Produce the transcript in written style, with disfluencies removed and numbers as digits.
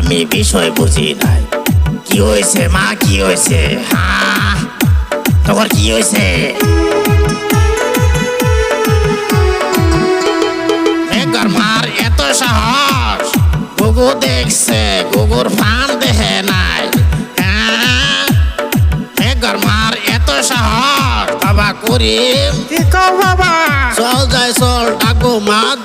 আমি বিষয় বুঝি নাই। কি হয়েছে মা, কি হয়েছে? হ্যাঁ, তোমার কি হয়েছে? মেঘর মার এত সাহস, গুগু দেখছে, গুগুর ফান দেখে নাই। হ্যাঁ, মেঘর মার এত সাহস। বাবা করিম, কি কও বাবা? চল যাই চল, ডাকবো মা